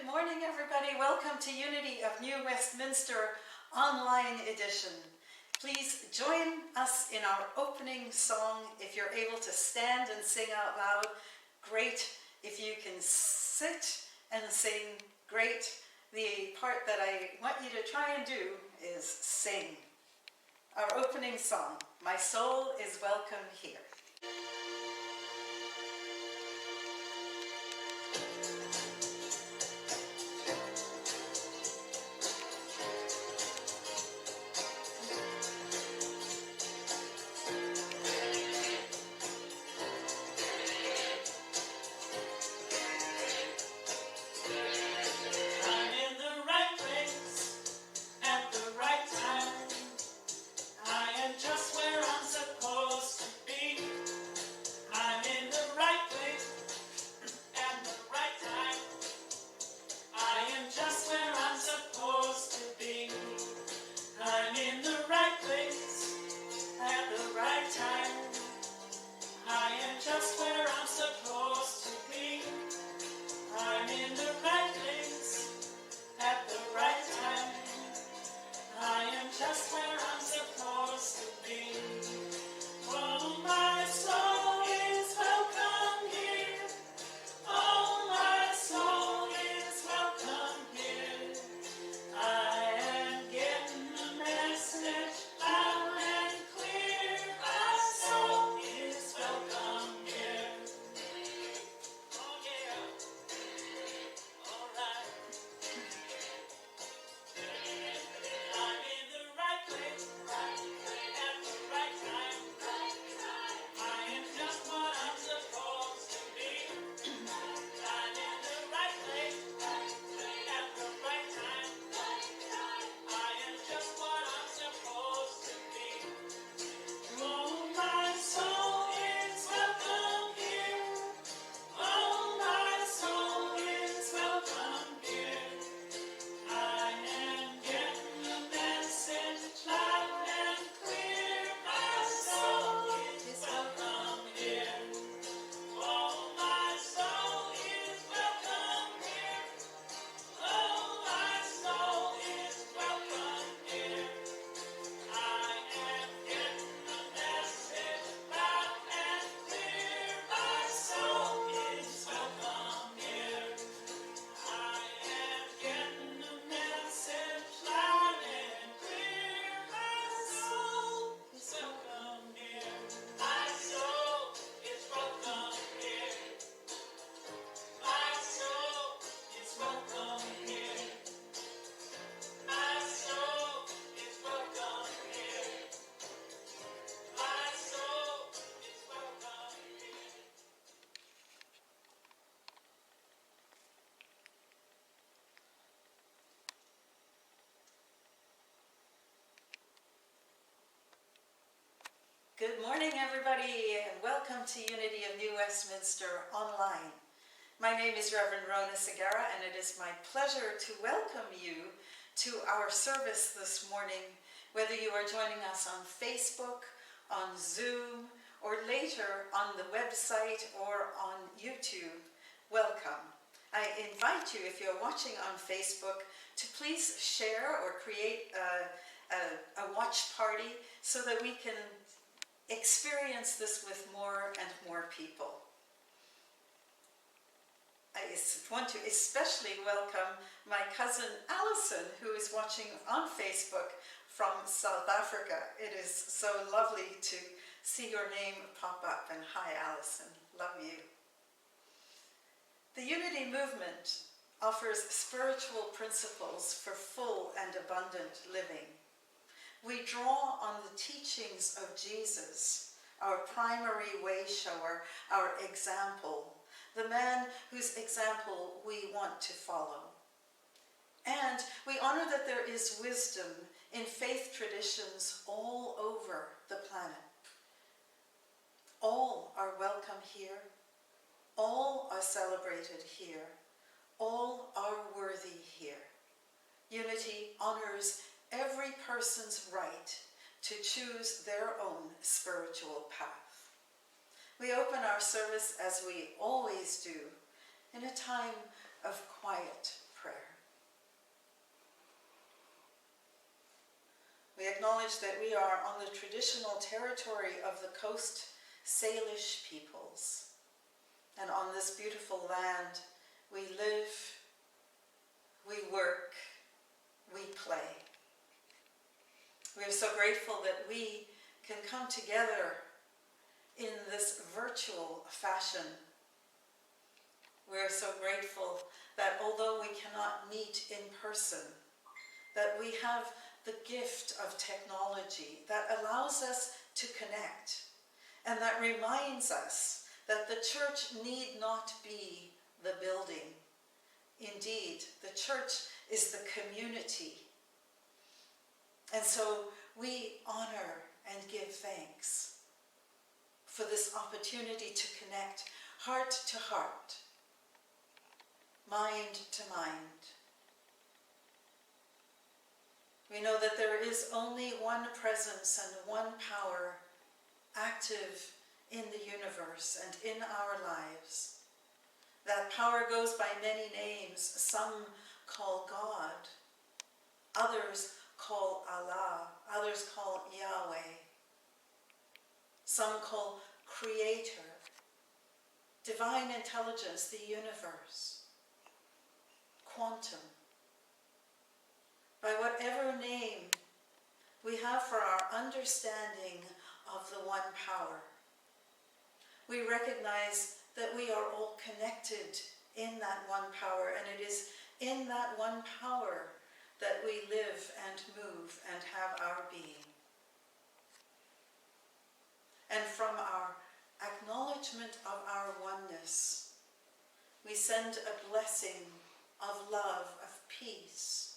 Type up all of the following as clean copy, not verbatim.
Good morning, everybody. Welcome to Unity of New Westminster online edition. Please join us in our opening song. If you're able to stand and sing out loud, great. If you can sit and sing, great. The part that I want you to try and do is sing. Our opening song, My Soul is Welcome Here. Good morning, everybody, and welcome to Unity of New Westminster online. My name is Reverend Rhona Segarra, and it is my pleasure to welcome you to our service this morning, whether you are joining us on Facebook, on Zoom, or later on the website or on YouTube. Welcome. I invite you, if you're watching on Facebook, to please share or create a watch party so that we can experience this with more and more people. I want to especially welcome my cousin Alison, who is watching on Facebook from South Africa. It is so lovely to see your name pop up, and hi Alison, love you. The Unity movement offers spiritual principles for full and abundant living. We draw on the teachings of Jesus, our primary way shower, our example, the man whose example we want to follow. And we honor that there is wisdom in faith traditions all over the planet. All are welcome here. All are celebrated here. All are worthy here. Unity honors every person's right to choose their own spiritual path. We open our service, as we always do, in a time of quiet prayer. We acknowledge that we are on the traditional territory of the Coast Salish peoples. And on this beautiful land, we live, we work, we play. We are so grateful that we can come together in this virtual fashion. We are so grateful that although we cannot meet in person, that we have the gift of technology that allows us to connect and that reminds us that the church need not be the building. Indeed, the church is the community. And so we honor and give thanks for this opportunity to connect heart to heart, mind to mind. We know that there is only one presence and one power active in the universe and in our lives. That power goes by many names. Some call God, others call Allah, others call Yahweh. Some call Creator, Divine Intelligence, the universe, Quantum. By whatever name we have for our understanding of the one power, we recognize that we are all connected in that one power, and it is in that one power that we live and move and have our being. And from our acknowledgement of our oneness, we send a blessing of love, of peace,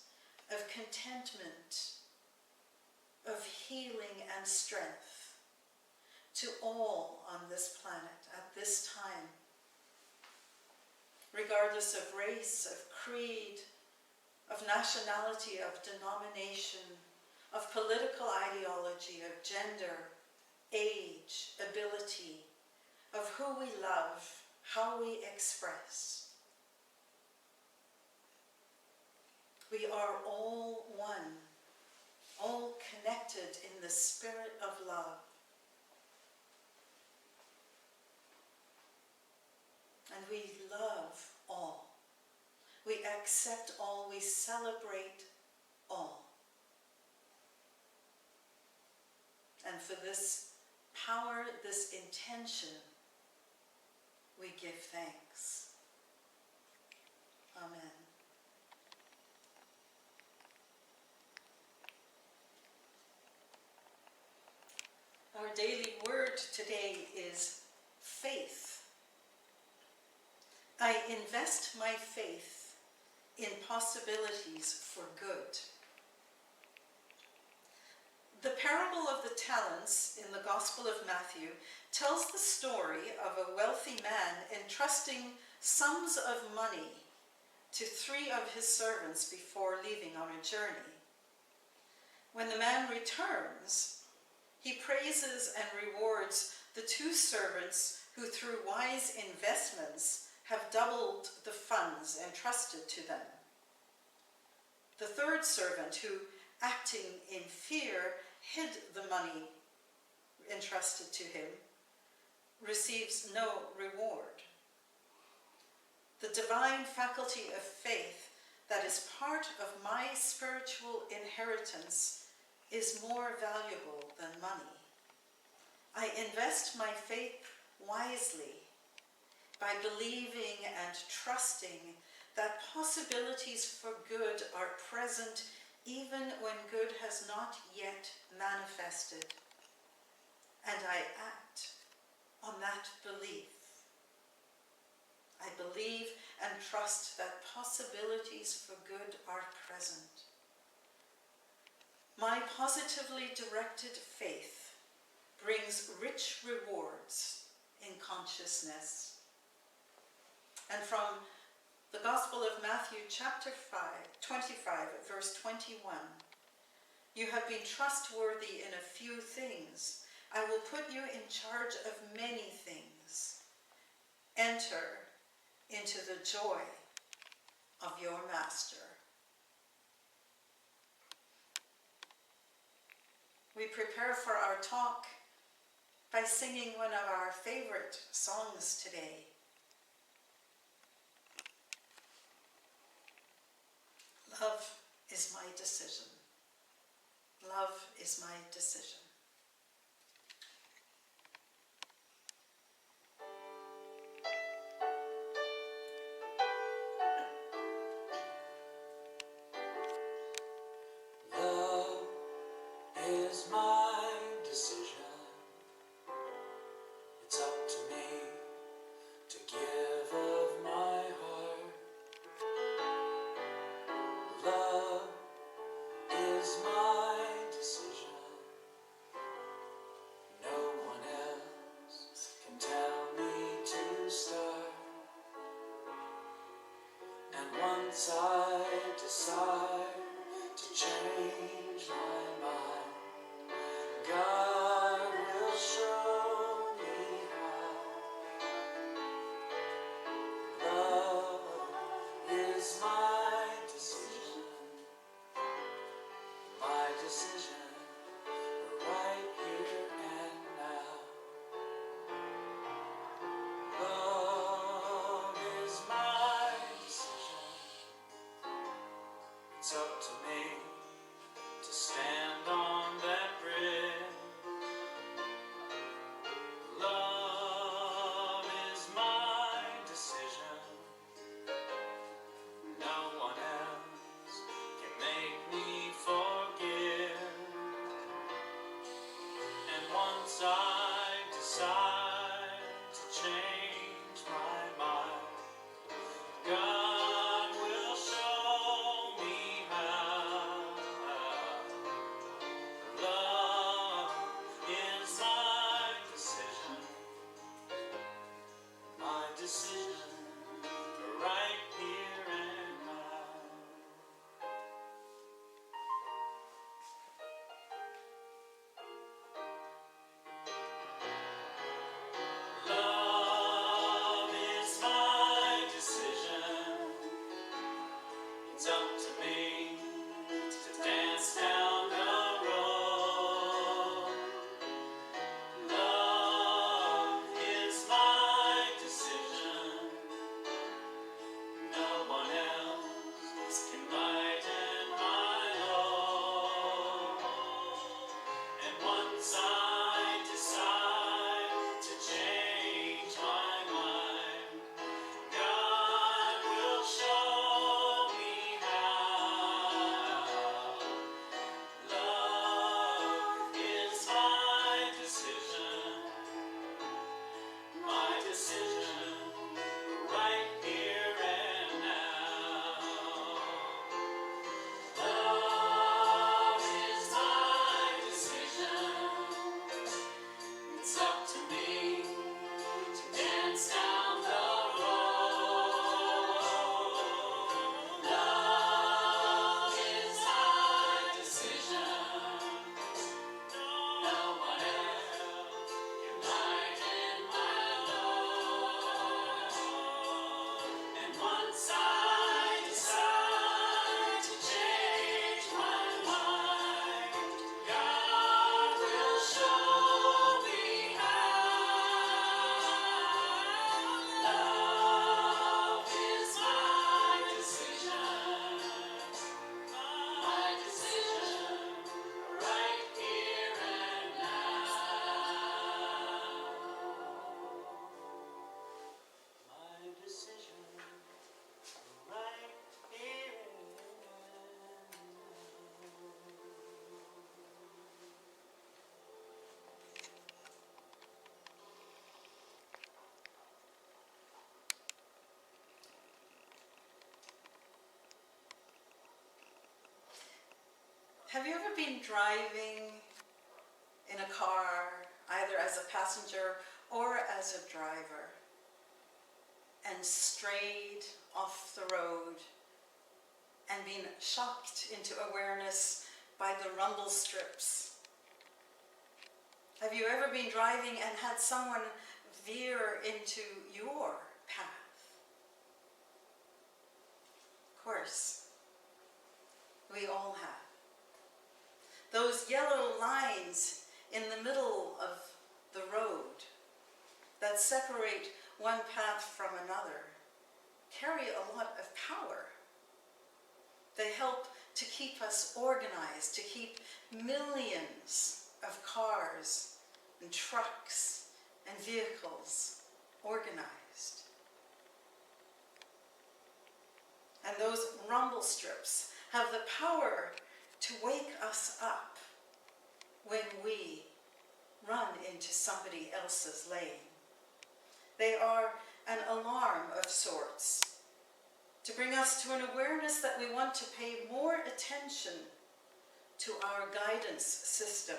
of contentment, of healing and strength to all on this planet at this time, regardless of race, of creed, of nationality, of denomination, of political ideology, of gender, age, ability, of who we love, how we express. We are all one, all connected in the spirit of love. And we love all. We accept all. We celebrate all. And for this power, this intention, we give thanks. Amen. Our daily word today is faith. I invest my faith in possibilities for good. The parable of the talents in the Gospel of Matthew tells the story of a wealthy man entrusting sums of money to 3 of his servants before leaving on a journey. When the man returns, he praises and rewards the 2 servants who, through wise investments, have doubled the funds entrusted to them. The 3rd servant, who, acting in fear, hid the money entrusted to him, receives no reward. The divine faculty of faith that is part of my spiritual inheritance is more valuable than money. I invest my faith wisely by believing and trusting that possibilities for good are present even when good has not yet manifested. And I act on that belief. I believe and trust that possibilities for good are present. My positively directed faith brings rich rewards in consciousness. And from the Gospel of Matthew, chapter 25, verse 21. You have been trustworthy in a few things. I will put you in charge of many things. Enter into the joy of your Master. We prepare for our talk by singing one of our favorite songs today. Love is my decision. Love is my decision. Love is my decision. It's up to me to give of my heart. Love is my decision. No one else can tell me to start. And once I decide to change my mind, God will show me how. Love is my decision. My decision, right here and now. Love is my decision. It's up to me to stand on that bridge. Love is my decision. No one else can make me forgive. And once I decide to change my mind, God will show me how. Love is my decision. My decision, right here and now. Love is my decision. It's up to me to dance down the road. Love is my decision. No one else can lighten my load. And once I decide to change my mind, God will show me how. Love is my decision. My decision, right here and now. Love is my decision. It's up to me to dance down the road. Love is my decision. No one else can lighten my load. And once I decide to change my mind, God will show me how. Love is my decision. My decision, right here and now. My decision, right here and now. Have you ever been driving in a car, either as a passenger or as a driver, and strayed off the road and been shocked into awareness by the rumble strips? Have you ever been driving and had someone veer into your path? course, we all have. Those yellow lines in the middle of the road that separate one path from another carry a lot of power. They help to keep us organized, to keep millions of cars and trucks and vehicles organized. And those rumble strips have the power to wake us up when we run into somebody else's lane. They are an alarm of sorts to bring us to an awareness that we want to pay more attention to our guidance system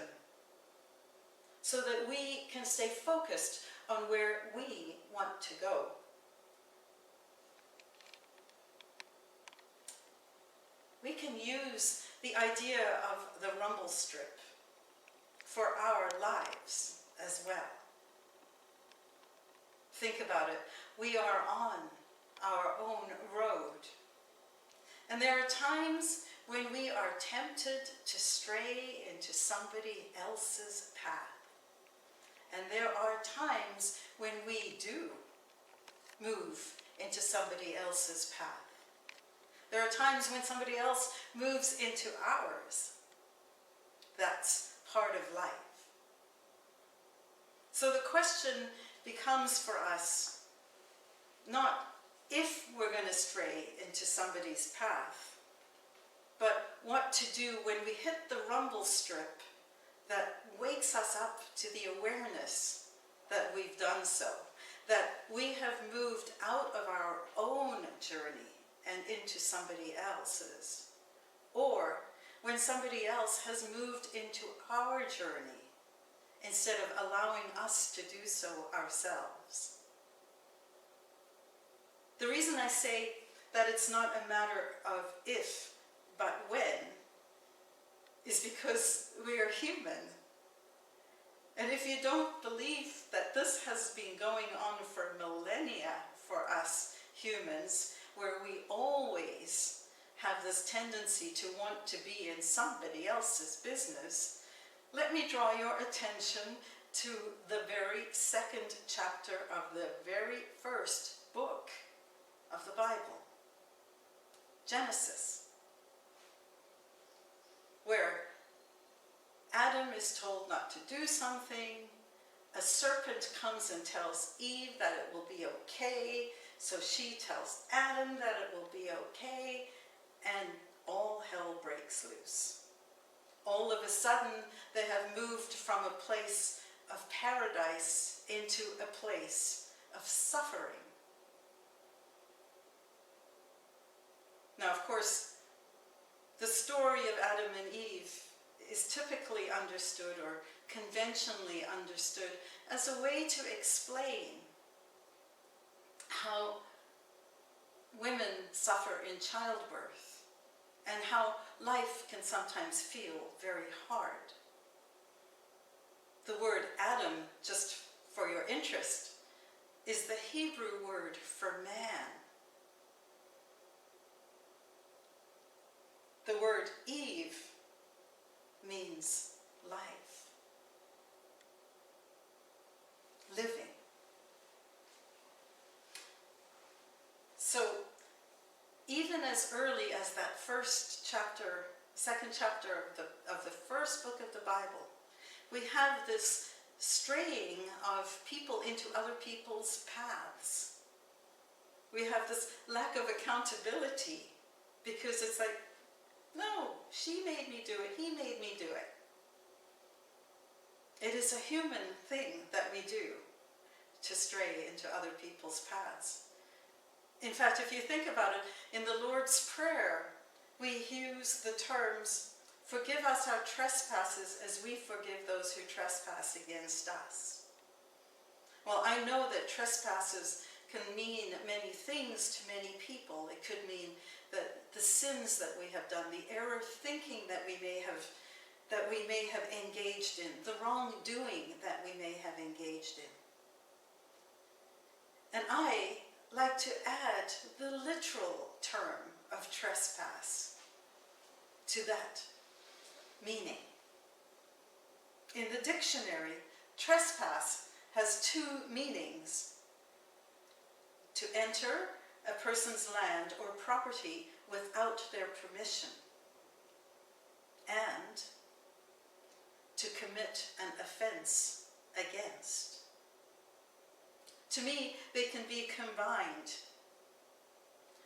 so that we can stay focused on where we want to go. We can use the idea of the rumble strip for our lives as well. Think about it. We are on our own road. And there are times when we are tempted to stray into somebody else's path. And there are times when we do move into somebody else's path. There are times when somebody else moves into ours. That's part of life. So the question becomes for us not if we're going to stray into somebody's path, but what to do when we hit the rumble strip that wakes us up to the awareness that we've done so, that we have moved out of our own journey and into somebody else's, or when somebody else has moved into our journey instead of allowing us to do so ourselves. The reason I say that it's not a matter of if, but when, is because we are human. And if you don't believe that this has been going on for millennia for us humans, where we always have this tendency to want to be in somebody else's business, let me draw your attention to the very second chapter of the very first book of the Bible, Genesis, where Adam is told not to do something. A serpent comes and tells Eve that it will be okay, so she tells Adam that it will be okay, and all hell breaks loose. All of a sudden, they have moved from a place of paradise into a place of suffering. Now, of course, the story of Adam and Eve is typically understood or conventionally understood as a way to explain how women suffer in childbirth and how life can sometimes feel very hard. The word Adam, just for your interest, is the Hebrew word for man. The word Eve means life, living. So, even as early as that first chapter, second chapter of the first book of the Bible, we have this straying of people into other people's paths. We have this lack of accountability because it's like, no, she made me do it, he made me do it. It is a human thing that we do to stray into other people's paths. In fact, if you think about it, in the Lord's Prayer, we use the terms, forgive us our trespasses as we forgive those who trespass against us. Well, I know that trespasses can mean many things to many people. It could mean that the sins that we have done, the error thinking that we may have engaged in, the wrongdoing that we may have engaged in. And I like to add the literal term of trespass to that meaning. In the dictionary, trespass has two meanings: to enter a person's land or property without their permission, and to commit an offense against. To me, they can be combined.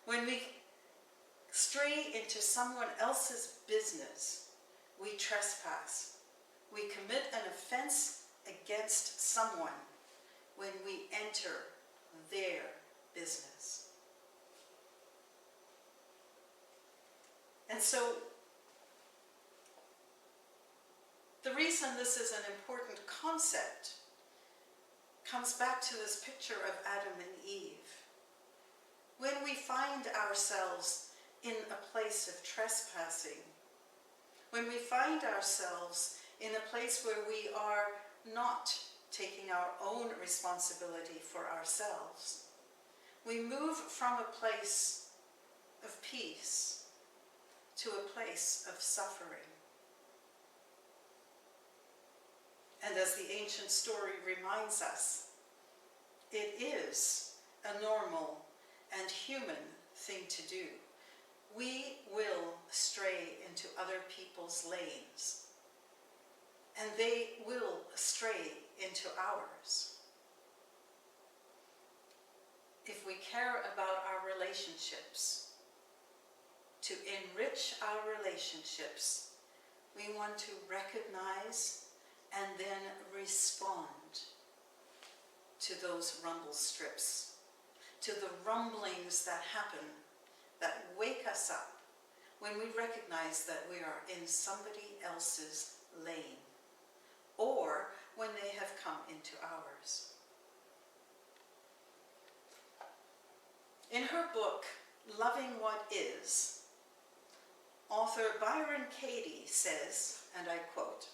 When we stray into someone else's business, we trespass. We commit an offense against someone when we enter their business. And so, the reason this is an important concept comes back to this picture of Adam and Eve. When we find ourselves in a place of trespassing, when we find ourselves in a place where we are not taking our own responsibility for ourselves, we move from a place of peace to a place of suffering. And as the ancient story reminds us, it is a normal and human thing to do. We will stray into other people's lanes, and they will stray into ours. If we care about our relationships, to enrich our relationships, we want to recognize and then respond to those rumble strips, to the rumblings that happen, that wake us up when we recognize that we are in somebody else's lane, or when they have come into ours. In her book, Loving What Is, author Byron Katie says, and I quote,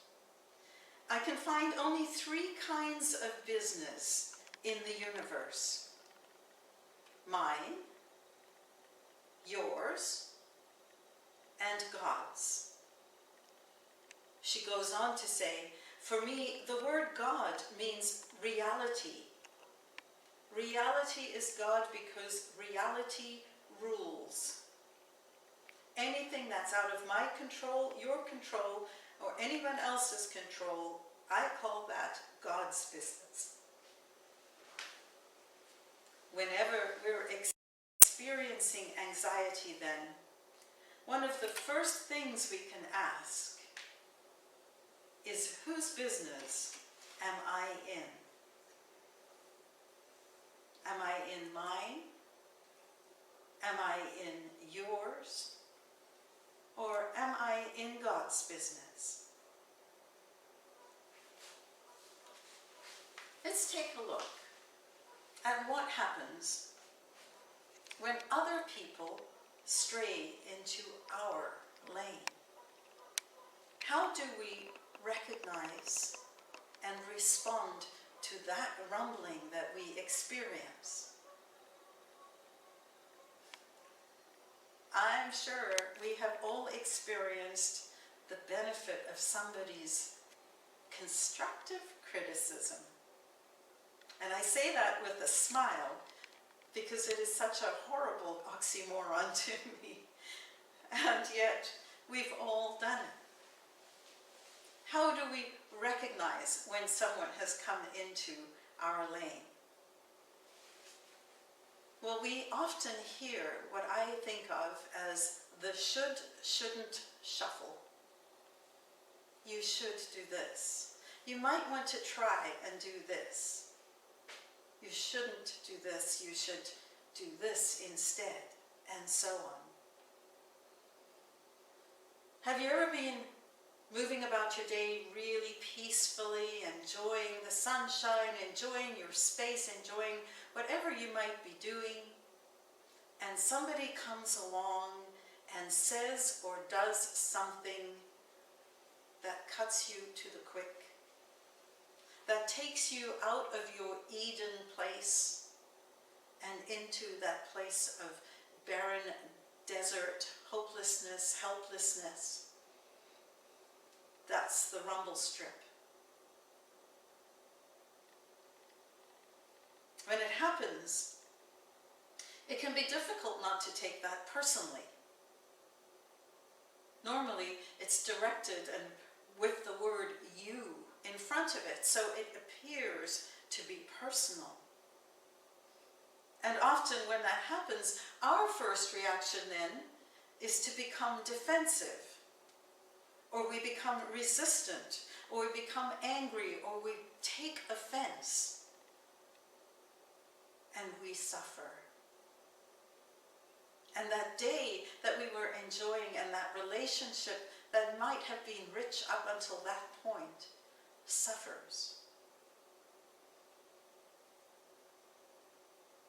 "I can find only three kinds of business in the universe: mine, yours, and God's." She goes on to say, "For me, the word God means reality. Reality is God because reality rules. Anything that's out of my control, your control, or anyone else's control, I call that God's business." Whenever we're experiencing anxiety, then, one of the first things we can ask is, whose business am I in? Am I in mine? Am I in yours? Or am I in God's business? Let's take a look at what happens when other people stray into our lane. How do we recognize and respond to that rumbling that we experience? I'm sure we have all experienced the benefit of somebody's constructive criticism. And I say that with a smile because it is such a horrible oxymoron to me. And yet, we've all done it. How do we recognize when someone has come into our lane? Well, we often hear what I think of as the should, shouldn't shuffle. You should do this. You might want to try and do this. You shouldn't do this. You should do this instead, and so on. Have you ever been moving about your day really peacefully, enjoying the sunshine, enjoying your space, enjoying whatever you might be doing, and somebody comes along and says or does something that cuts you to the quick, that takes you out of your Eden place, and into that place of barren desert, hopelessness, helplessness. That's the rumble strip. When it happens, it can be difficult not to take that personally. Normally, it's directed and with the word you in front of it, so it appears to be personal. And often when that happens, our first reaction then is to become defensive, or we become resistant, or we become angry, or we take offense, and we suffer. And that day that we were enjoying and that relationship that might have been rich up until that point suffers.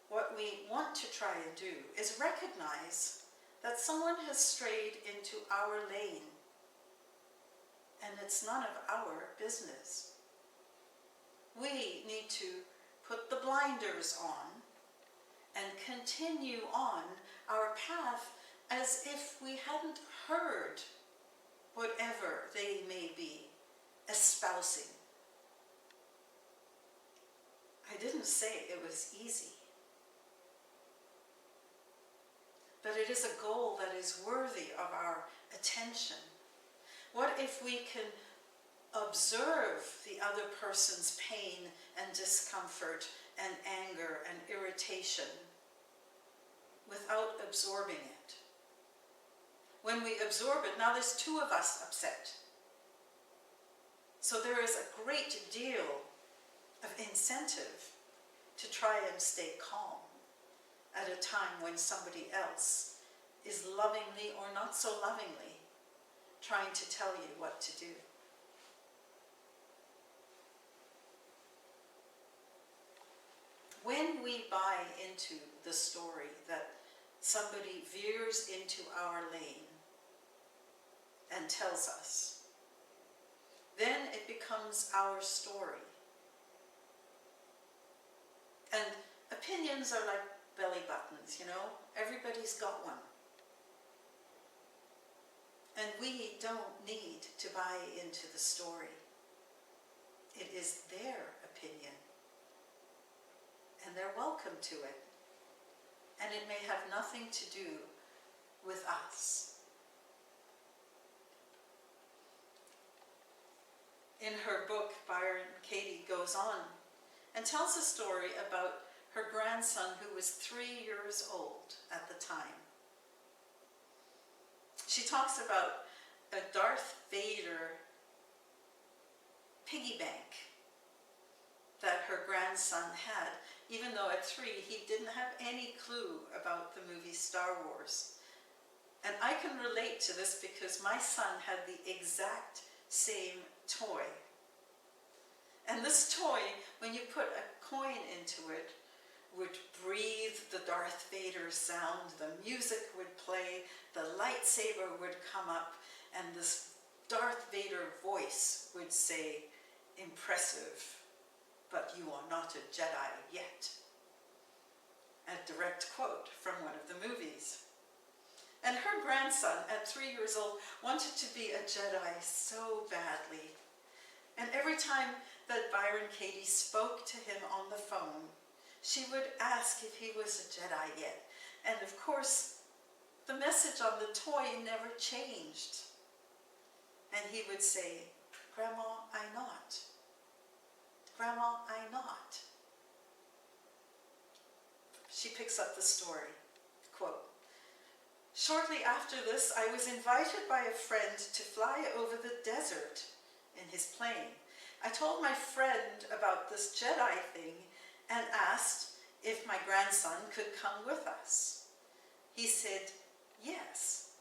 What we want to try and do is recognize that someone has strayed into our lane, and it's none of our business. We need to put the blinders on and continue on our path as if we hadn't heard whatever they may be espousing. I didn't say it was easy, but it is a goal that is worthy of our attention. What if we can observe the other person's pain and discomfort and anger and irritation without absorbing it? When we absorb it, now there's two of us upset. So there is a great deal of incentive to try and stay calm at a time when somebody else is lovingly or not so lovingly trying to tell you what to do. When we buy into the story that somebody veers into our lane and tells us, then it becomes our story. And opinions are like belly buttons, you know? Everybody's got one. And we don't need to buy into the story. It is their opinion. And they're welcome to it. And it may have nothing to do with us. In her book, Byron Katie goes on and tells a story about her grandson who was 3 years old at the time. She talks about a Darth Vader piggy bank that her grandson had, even though at 3 he didn't have any clue about the movie Star Wars. And I can relate to this because my son had the exact same toy. And this toy, when you put a coin into it, would breathe the Darth Vader sound, the music would play, the lightsaber would come up, and this Darth Vader voice would say, "Impressive, but you are not a Jedi yet." A direct quote from one of the movies. And her grandson, at 3 years old, wanted to be a Jedi so badly. And every time that Byron Katie spoke to him on the phone, she would ask if he was a Jedi yet. And of course, the message on the toy never changed. And he would say, "Grandma, I not. Grandma, I not." She picks up the story, quote, "Shortly after this, I was invited by a friend to fly over the desert in his plane. I told my friend about this Jedi thing and asked if my grandson could come with us. He said yes,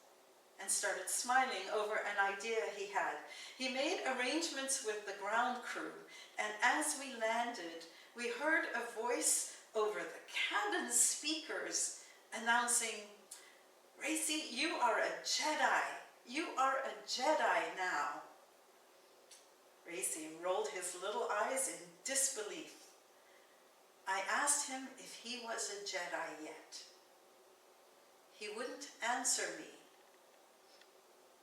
and started smiling over an idea he had. He made arrangements with the ground crew, and as we landed, we heard a voice over the cabin speakers announcing, 'Racy, you are a Jedi. You are a Jedi now.' Racy rolled his little eyes in disbelief. I asked him if he was a Jedi yet. He wouldn't answer me.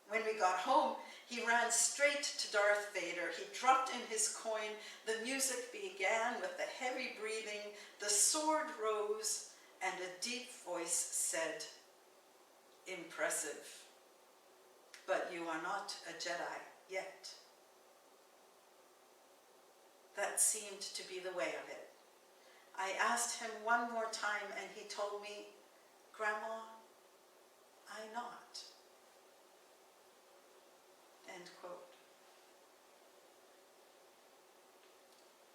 When we got home, he ran straight to Darth Vader. He dropped in his coin. The music began with the heavy breathing. The sword rose, and a deep voice said, "Impressive, but you are not a Jedi yet." That seemed to be the way of it. I asked him one more time, and he told me, "Grandma, I not." End quote.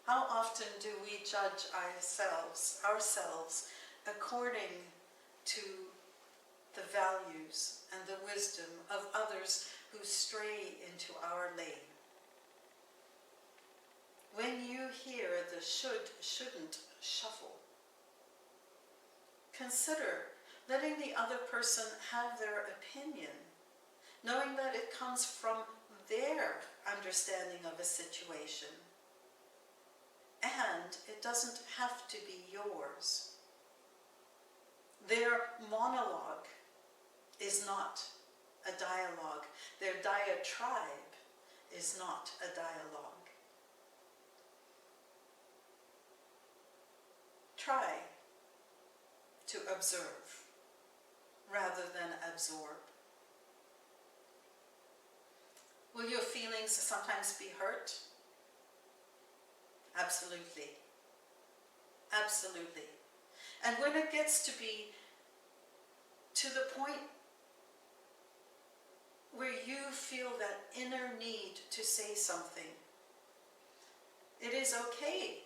How often do we judge ourselves according to the values and the wisdom of others who stray into our lane? When you hear the should, shouldn't shuffle, consider letting the other person have their opinion, knowing that it comes from their understanding of a situation, and it doesn't have to be yours. Their monologue is not a dialogue. Their diatribe is not a dialogue. Try to observe rather than absorb. Will your feelings sometimes be hurt? Absolutely. Absolutely. And when it gets to be to the point where you feel that inner need to say something, it is okay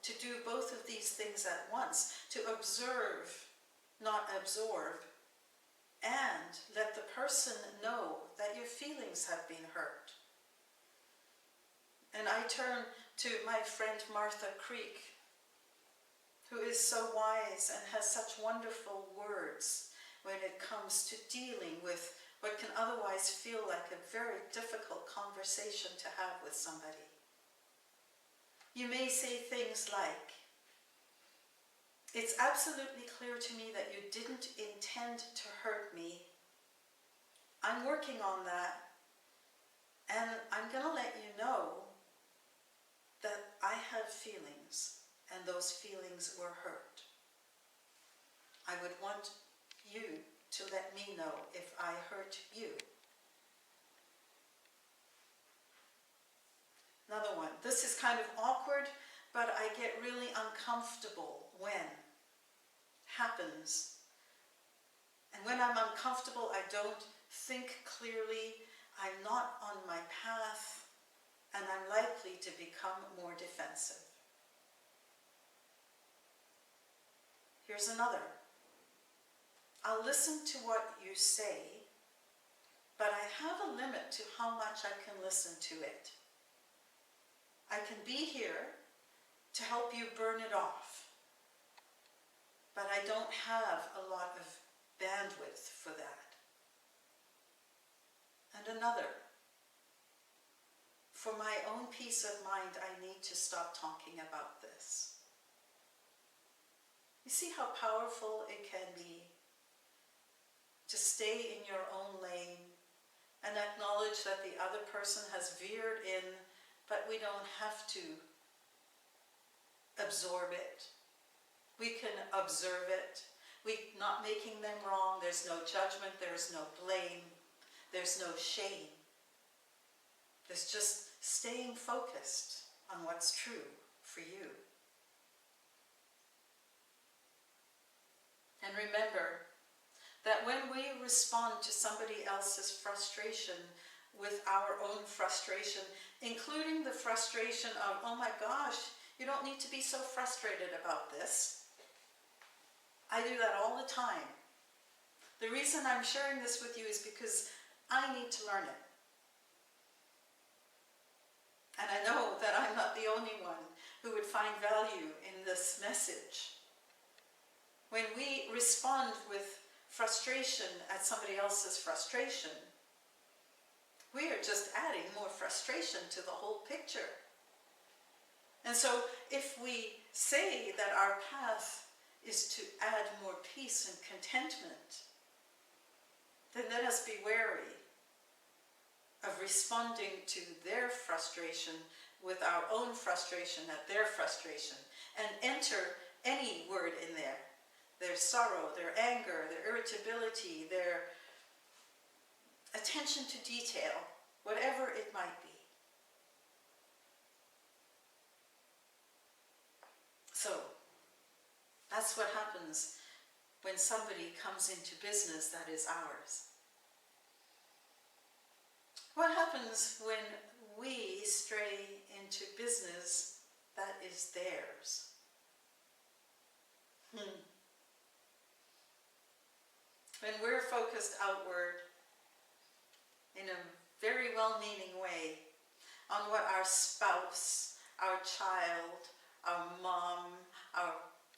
to do both of these things at once, to observe, not absorb, and let the person know that your feelings have been hurt. And I turn to my friend Martha Creek, who is so wise and has such wonderful words when it comes to dealing with what can otherwise feel like a very difficult conversation to have with somebody. You may say things like, "It's absolutely clear to me that you didn't intend to hurt me. I'm working on that, and I'm going to let you know that I have feelings, and those feelings were hurt. I would want you to let me know if I hurt you." Another one. This is kind of awkward, but I get really uncomfortable when happens. And when I'm uncomfortable, I don't think clearly, I'm not on my path, and I'm likely to become more defensive. Here's another. I'll listen to what you say, but I have a limit to how much I can listen to it. I can be here to help you burn it off, but I don't have a lot of bandwidth for that. And another. For my own peace of mind, I need to stop talking about this. You see how powerful it can be to stay in your own lane and acknowledge that the other person has veered in, but we don't have to absorb it. We can observe it. We're not making them wrong. There's no judgment. There's no blame. There's no shame. There's just staying focused on what's true for you. And remember that when we respond to somebody else's frustration with our own frustration, including the frustration of, "Oh my gosh, you don't need to be so frustrated about this." I do that all the time. The reason I'm sharing this with you is because I need to learn it. And I know that I'm not the only one who would find value in this message. When we respond with frustration at somebody else's frustration, we are just adding more frustration to the whole picture. And so if we say that our path is to add more peace and contentment, then let us be wary of responding to their frustration with our own frustration at their frustration, and enter any word in there. Their sorrow, their anger, their irritability, their attention to detail, whatever it might be. So, that's what happens when somebody comes into business that is ours. What happens when we stray into business that is theirs? When we're focused outward in a very well-meaning way on what our spouse, our child, our mom, our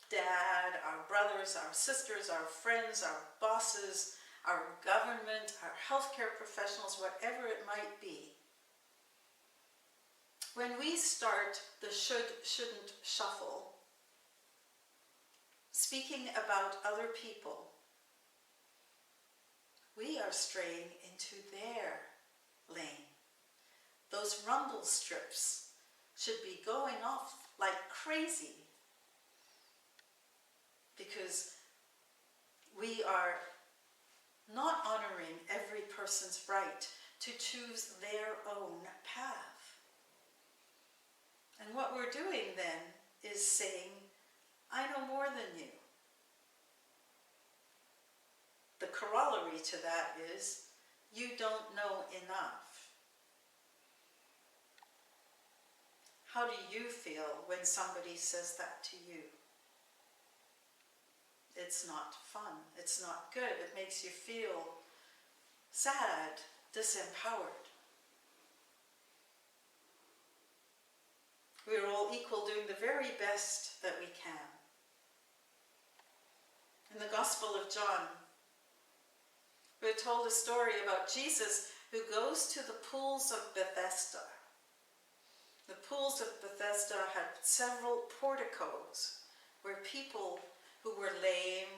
dad, our brothers, our sisters, our friends, our bosses, our government, our healthcare professionals, whatever it might be. When we start the should, shouldn't shuffle, speaking about other people, we are straying into their lane. Those rumble strips should be going off like crazy, because we are not honoring every person's right to choose their own path. And what we're doing then is saying, I know more than you. The corollary to that is, you don't know enough. How do you feel when somebody says that to you? It's not fun. It's not good. It makes you feel sad, disempowered. We're all equal, doing the very best that we can. In the Gospel of John, we're told a story about Jesus who goes to the pools of Bethesda. The pools of Bethesda had several porticos where people who were lame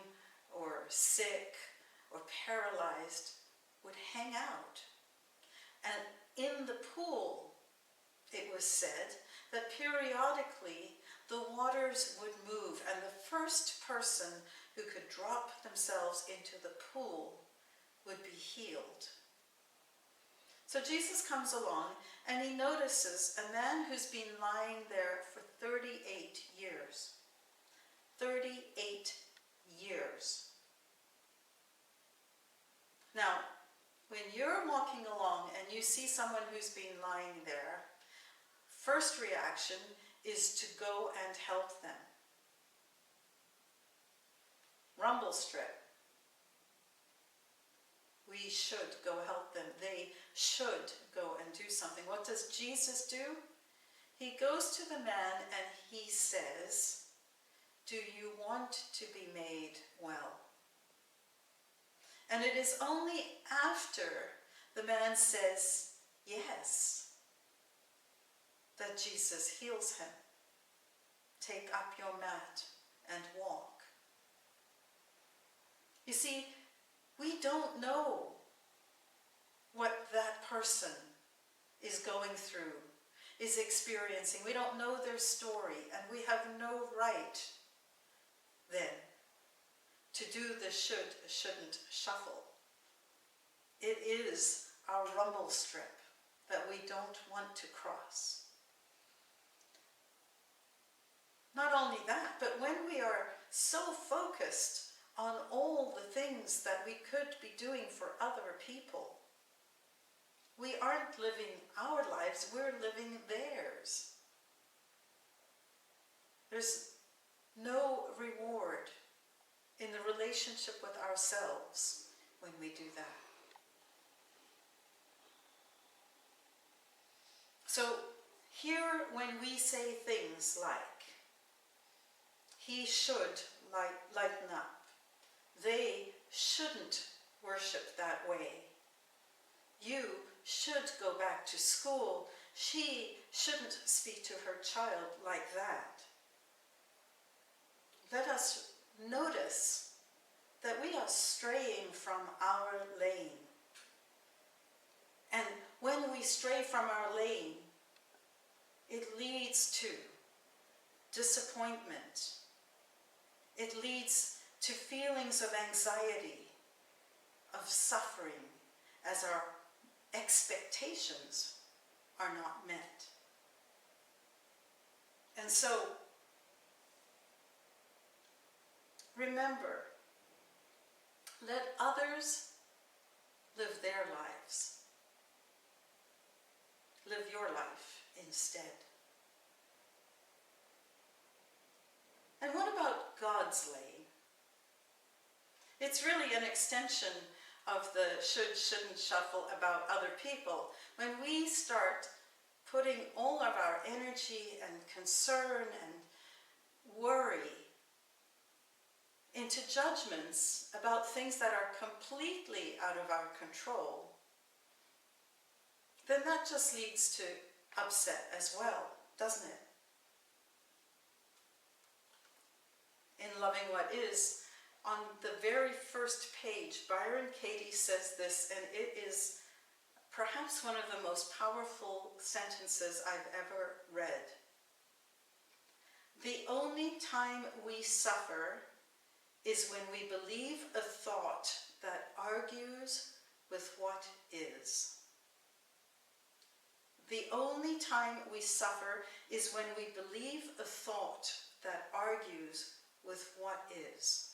or sick or paralyzed would hang out. And in the pool, it was said that periodically the waters would move, and the first person who could drop themselves into the pool would be healed. So Jesus comes along and he notices a man who's been lying there for 38 years. 38 years. Now, when you're walking along and you see someone who's been lying there, first reaction is to go and help them. Rumble strip. We should go help them. They should go and do something. What does Jesus do? He goes to the man and he says, do you want to be made well? And it is only after the man says yes that Jesus heals him. Take up your mat and walk. You see, we don't know what that person is going through, is experiencing. We don't know their story, and we have no right then to do the should, shouldn't shuffle. It is our rumble strip that we don't want to cross. Not only that, but when we are so focused on all the things that we could be doing for other people, we aren't living our lives, we're living theirs. There's no reward in the relationship with ourselves when we do that. So here, when we say things like, he should lighten up, they shouldn't worship that way, you should go back to school she shouldn't speak to her child like that. Let us notice that we are straying from our lane. And when we stray from our lane, it leads to disappointment. It leads to feelings of anxiety, of suffering, as our expectations are not met. And so, remember, let others live their lives. Live your life instead. And what about God's lane? It's really an extension of the should, shouldn't shuffle about other people. When we start putting all of our energy and concern and worry into judgments about things that are completely out of our control, then that just leads to upset as well, doesn't it? In Loving What Is, on the very first page, Byron Katie says this, and it is perhaps one of the most powerful sentences I've ever read. The only time we suffer is when we believe a thought that argues with what is. The only time we suffer is when we believe a thought that argues with what is.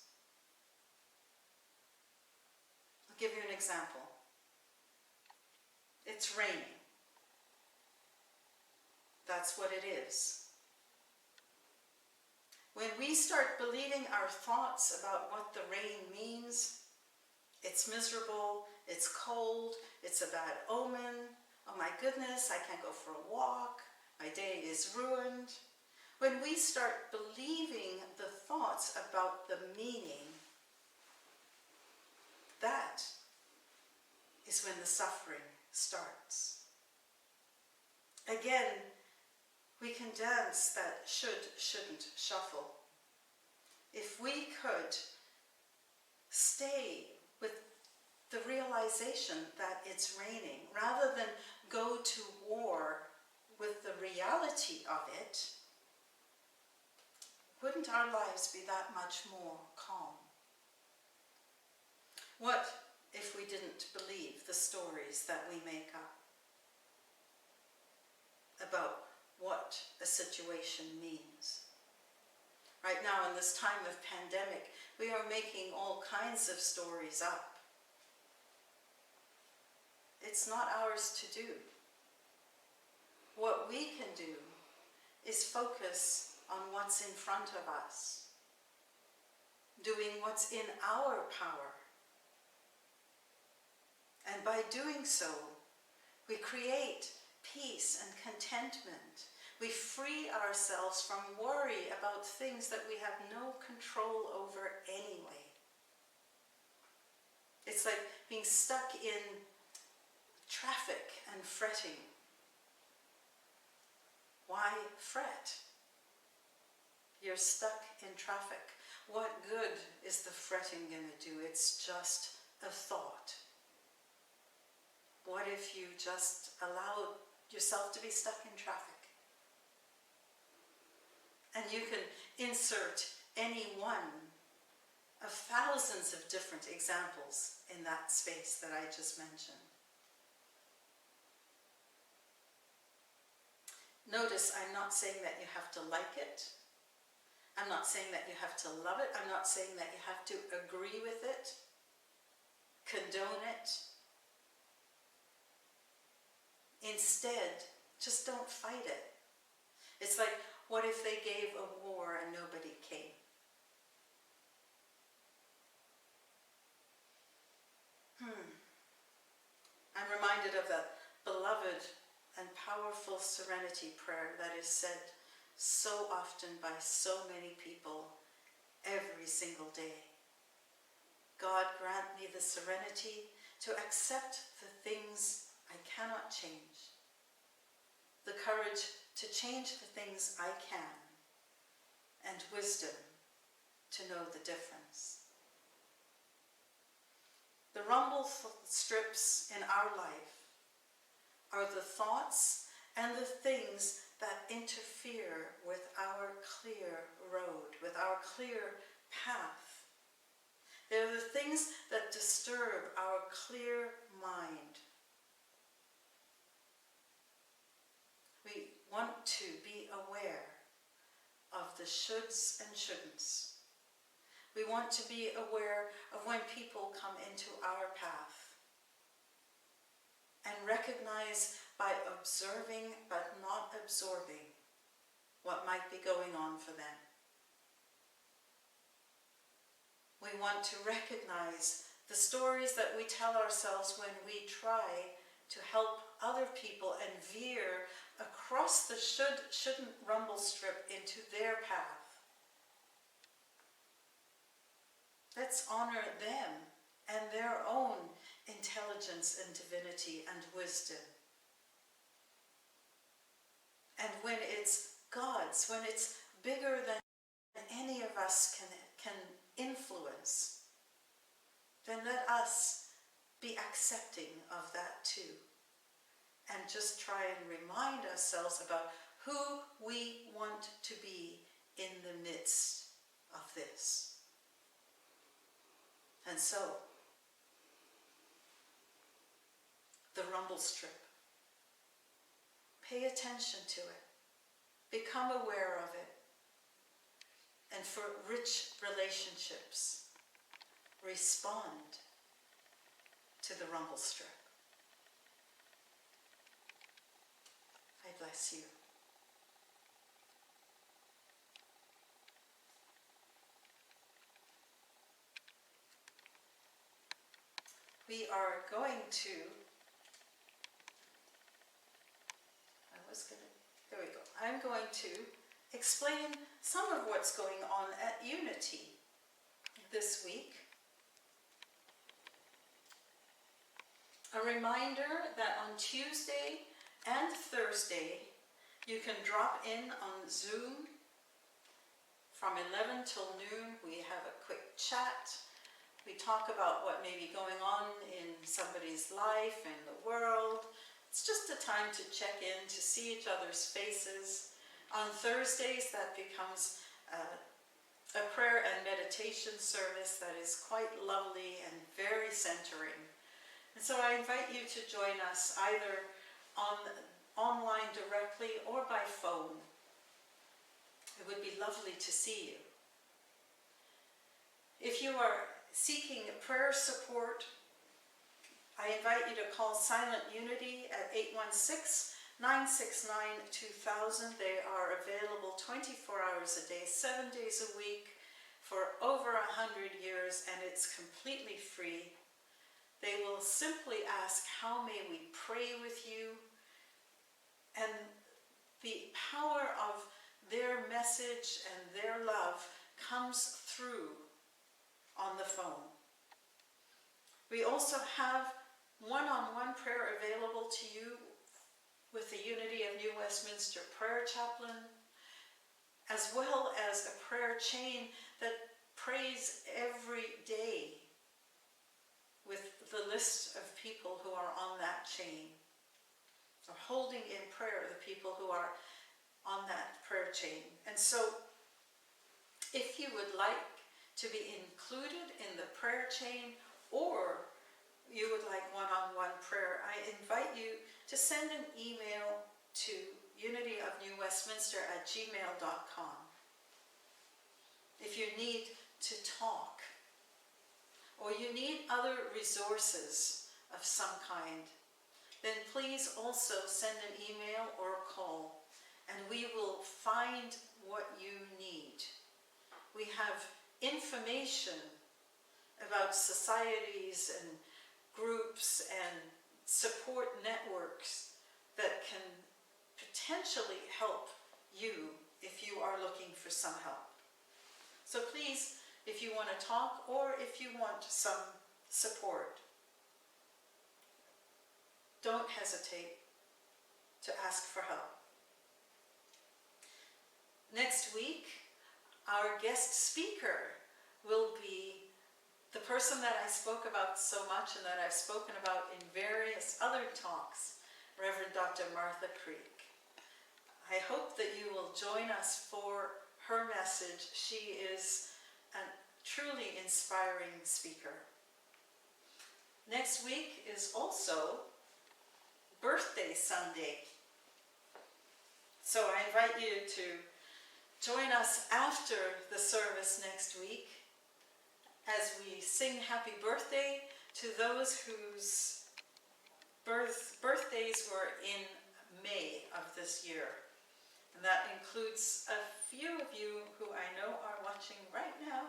I'll give you an example. It's raining. That's what it is. When we start believing our thoughts about what the rain means, it's miserable, it's cold, it's a bad omen, oh my goodness, I can't go for a walk, my day is ruined. When we start believing the thoughts about the meaning, that is when the suffering starts. Again, we can dance that should, shouldn't shuffle. If we could stay with the realization that it's raining, rather than go to war with the reality of it, wouldn't our lives be that much more calm? What if we didn't believe the stories that we make up about what a situation means? Right now, in this time of pandemic, we are making all kinds of stories up. It's not ours to do. What we can do is focus on what's in front of us, doing what's in our power. And by doing so, we create peace and contentment. We free ourselves from worry about things that we have no control over anyway. It's like being stuck in traffic and fretting. Why fret? You're stuck in traffic. What good is the fretting going to do? It's just a thought. What if you just allow yourself to be stuck in traffic? And you can insert any one of thousands of different examples in that space that I just mentioned. Notice I'm not saying that you have to like it. I'm not saying that you have to love it. I'm not saying that you have to agree with it, condone it. Instead, just don't fight it. It's like, what if they gave a war and nobody came? I'm reminded of the beloved and powerful serenity prayer that is said so often by so many people every single day. God, grant me the serenity to accept the things I cannot change, the courage to change the things I can, and wisdom to know the difference. The rumble strips in our life are the thoughts and the things that interfere with our clear road, with our clear path. They're the things that disturb our clear mind. We want to be aware of the shoulds and shouldn'ts. We want to be aware of when people come into our path and recognize by observing but not absorbing what might be going on for them. We want to recognize the stories that we tell ourselves when we try to help other people and veer across the shouldn't rumble strip into their path. Let's honor them and their own intelligence and divinity and wisdom. And when it's God's, when it's bigger than any of us can influence, then let us be accepting of that too. And just try and remind ourselves about who we want to be in the midst of this. And so, the rumble strip. Pay attention to it. Become aware of it. And for rich relationships, respond to the rumble strip. I bless you. We are going to, there we go. I'm going to explain some of what's going on at Unity this week. A reminder that on Tuesday and Thursday, you can drop in on Zoom from 11 till noon. We have a quick chat. We talk about what may be going on in somebody's life, in the world. It's just a time to check in, to see each other's faces. On Thursdays, that becomes a prayer and meditation service that is quite lovely and very centering. And so I invite you to join us either online directly or by phone. It would be lovely to see you. If you are seeking prayer support, I invite you to call Silent Unity at 816-969-2000. They are available 24 hours a day, 7 days a week, for over 100 years, and it's completely free. They will simply ask, how may we pray with you? And the power of their message and their love comes through on the phone. We also have one-on-one prayer available to you with the Unity of New Westminster Prayer Chaplain, as well as a prayer chain that prays every day with the list of people who are on that chain, or holding in prayer the people who are on that prayer chain. And so, if you would like to be included in the prayer chain, or you would like one-on-one prayer, I invite you to send an email to unityofnewwestminster@gmail.com. If you need to talk, or you need other resources of some kind, then please also send an email or a call, and we will find what you need. We have information about societies and groups and support networks that can potentially help you if you are looking for some help. So please, if you want to talk or if you want some support, don't hesitate to ask for help. Next week, our guest speaker will be the person that I spoke about so much and that I've spoken about in various other talks, Reverend Dr. Martha Creek. I hope that you will join us for her message. She is a truly inspiring speaker. Next week is also Birthday Sunday. So I invite you to join us after the service next week as we sing happy birthday to those whose birthdays were in May of this year. And that includes a few of you who I know are watching right now.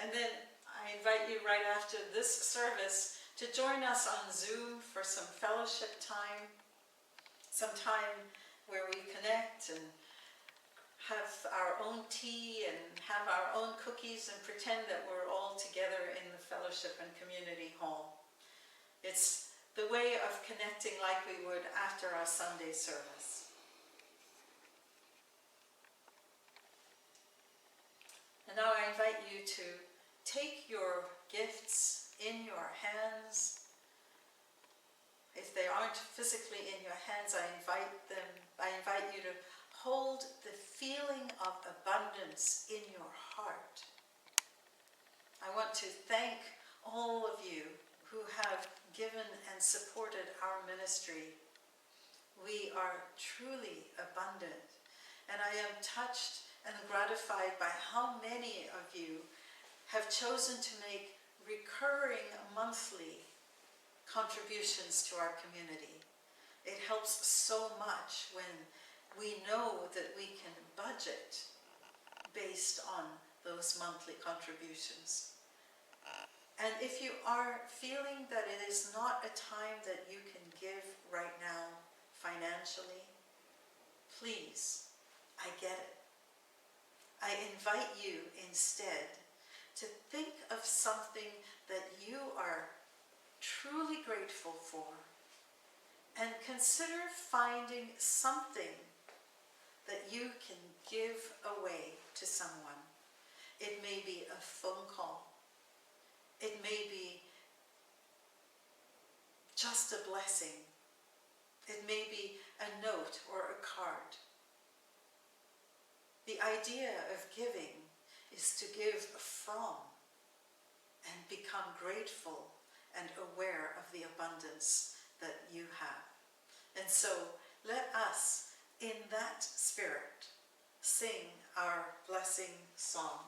And then I invite you right after this service to join us on Zoom for some fellowship time, some time where we connect and have our own tea and have our own cookies and pretend that we're all together in the fellowship and community hall. It's the way of connecting like we would after our Sunday service. And now I invite you to take your gifts in your hands. If they aren't physically in your hands, I invite you to hold the feeling of abundance in your heart. I want to thank all of you who have given and supported our ministry. We are truly abundant, and I am touched and gratified by how many of you have chosen to make recurring monthly contributions to our community. It helps so much when we know that we can budget based on those monthly contributions. And if you are feeling that it is not a time that you can give right now financially, please, I get it. I invite you instead to think of something that you are truly grateful for, and consider finding something that you can give away to someone. It may be a phone call. It may be just a blessing. It may be a note or a card. The idea of giving is to give from and become grateful and aware of the abundance that you have. And so let us, in that spirit, sing our blessing song.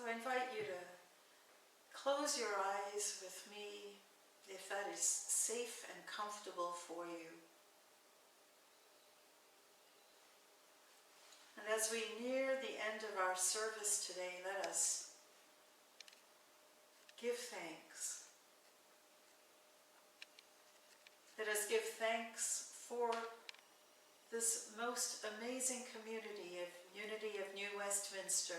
So I invite you to close your eyes with me, if that is safe and comfortable for you. And as we near the end of our service today, let us give thanks. Let us give thanks for this most amazing community of Unity of New Westminster.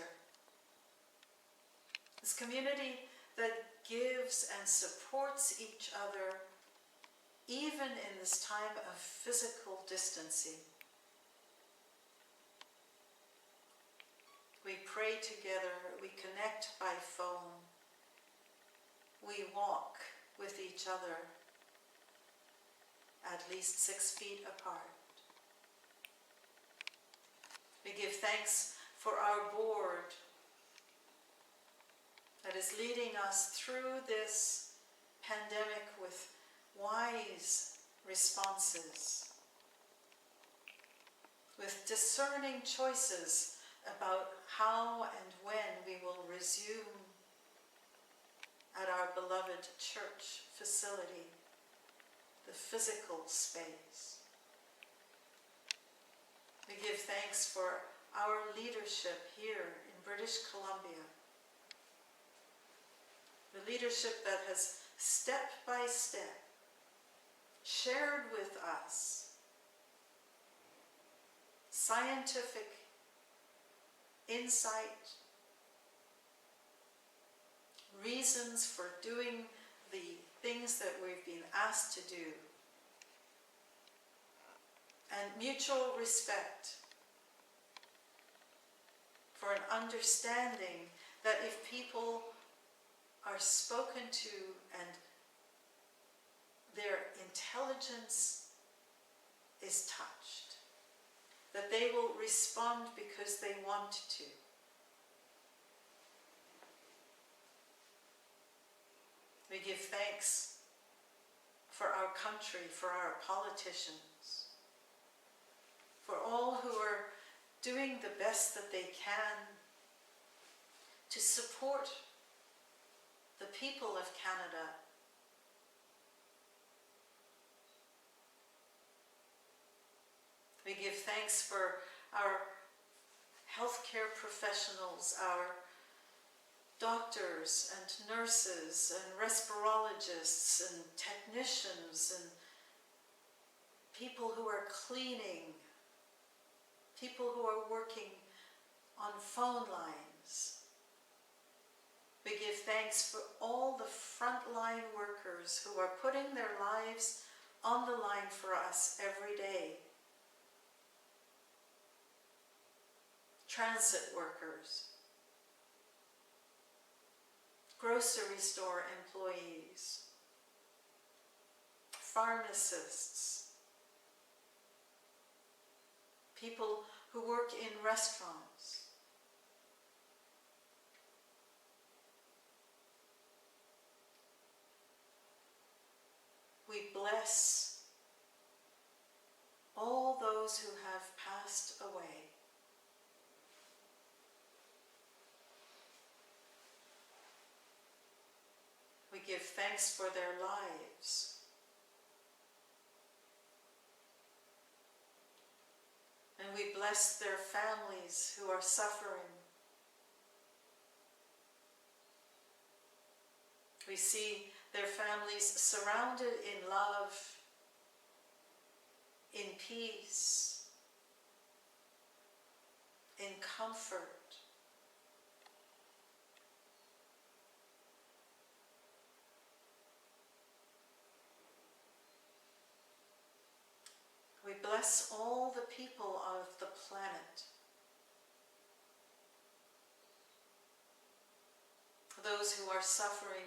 This community that gives and supports each other even in this time of physical distancing. We pray together, we connect by phone, we walk with each other at least 6 feet apart. We give thanks for our board that is leading us through this pandemic with wise responses, with discerning choices about how and when we will resume at our beloved church facility, the physical space. We give thanks for our leadership here in British Columbia, the leadership that has step by step shared with us scientific insight, reasons for doing the things that we've been asked to do, and mutual respect for an understanding that if people are spoken to and their intelligence is touched, that they will respond because they want to. We give thanks for our country, for our politicians, for all who are doing the best that they can to support the people of Canada. We give thanks for our healthcare professionals, our doctors and nurses and respirologists and technicians and people who are cleaning, people who are working on phone lines. We give thanks for all the frontline workers who are putting their lives on the line for us every day. Transit workers, grocery store employees, pharmacists, people who work in restaurants. We bless all those who have passed away. We give thanks for their lives. And we bless their families who are suffering. We see their families surrounded in love, in peace, in comfort. We bless all the people of the planet, those who are suffering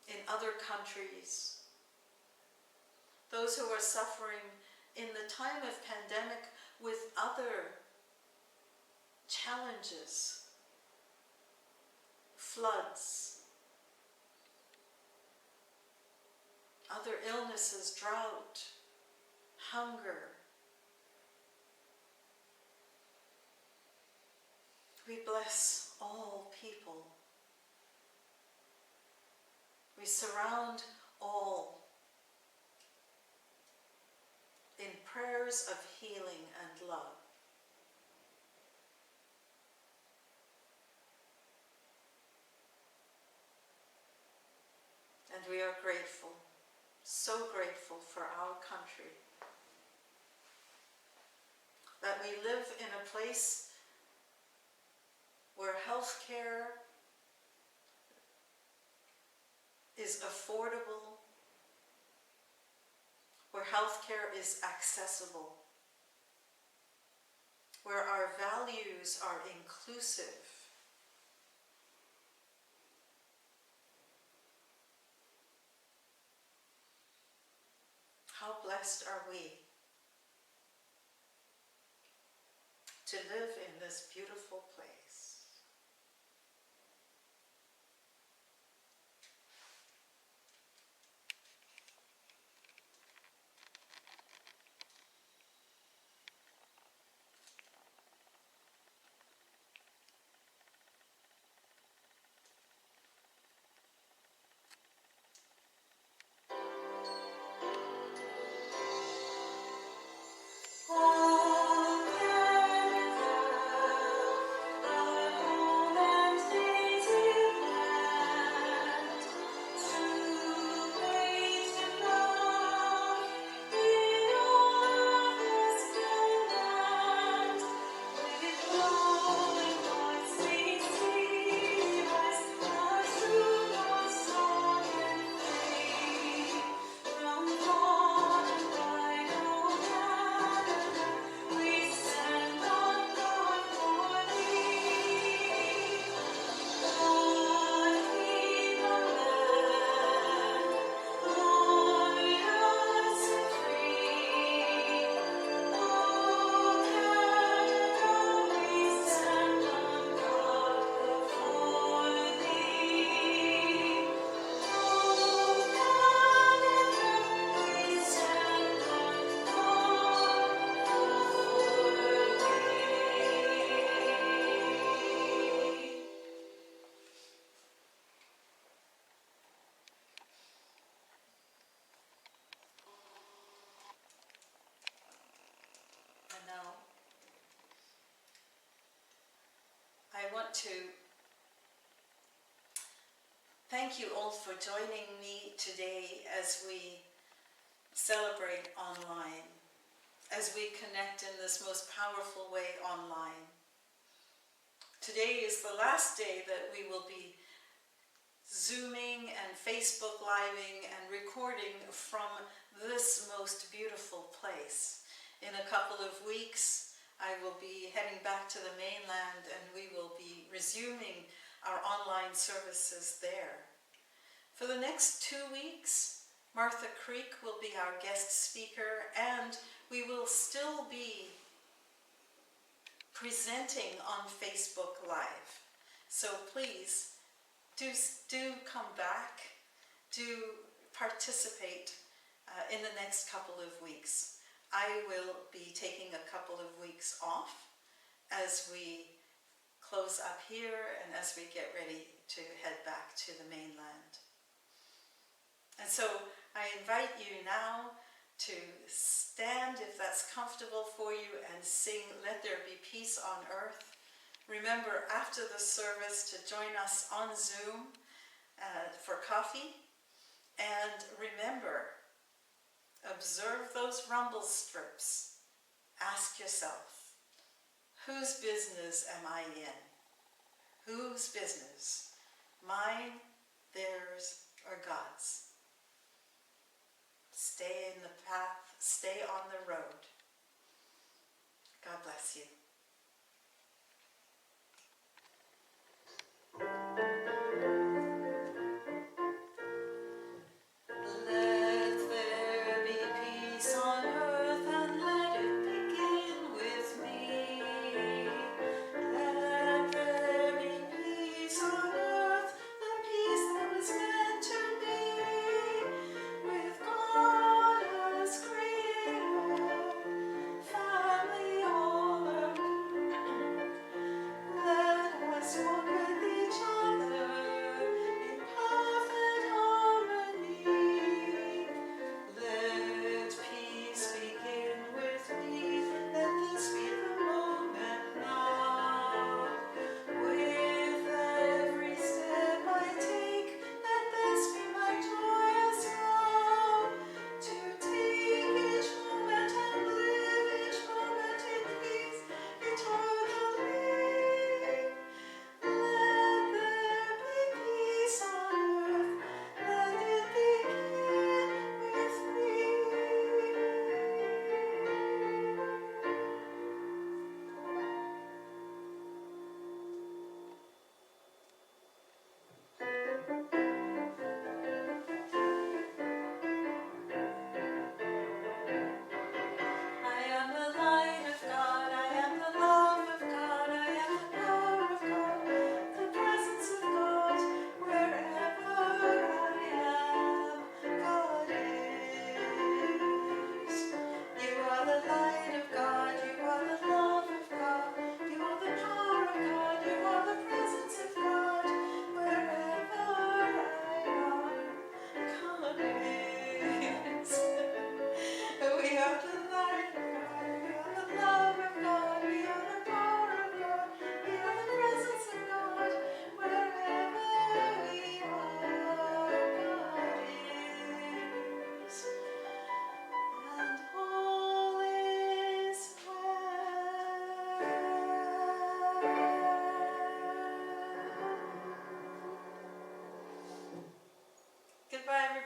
in other countries, those who are suffering in the time of pandemic with other challenges, floods, other illnesses, drought, hunger. We bless all people. We surround all in prayers of healing and love. And we are grateful, so grateful for our country, that we live in a place where health care is affordable, where health care is accessible, where our values are inclusive, How blessed are we to live in this beautiful place. And now I want to thank you all for joining me today as we celebrate online, as we connect in this most powerful way online. Today is the last day that we will be Zooming and Facebook Living and recording from this most beautiful place. In a couple of weeks, I will be heading back to the mainland and we will be resuming our online services there. For the next 2 weeks, Martha Creek will be our guest speaker and we will still be presenting on Facebook Live. So please, do come back, do participate in the next couple of weeks. I will be taking a couple of weeks off as we close up here and as we get ready to head back to the mainland. And so I invite you now to stand, if that's comfortable for you, and sing Let There Be Peace on Earth. Remember, after the service, to join us on Zoom for coffee. And remember, observe those rumble strips. Ask yourself, whose business am I in? Whose business? Mine, theirs, or God's? Stay in the path, stay on the road. God bless you. Let there be peace on earth and let it begin with me. Let there be peace on earth, the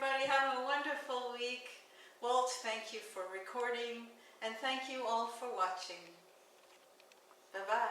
everybody. Have a wonderful week. Walt, thank you for recording, and thank you all for watching. Bye-bye.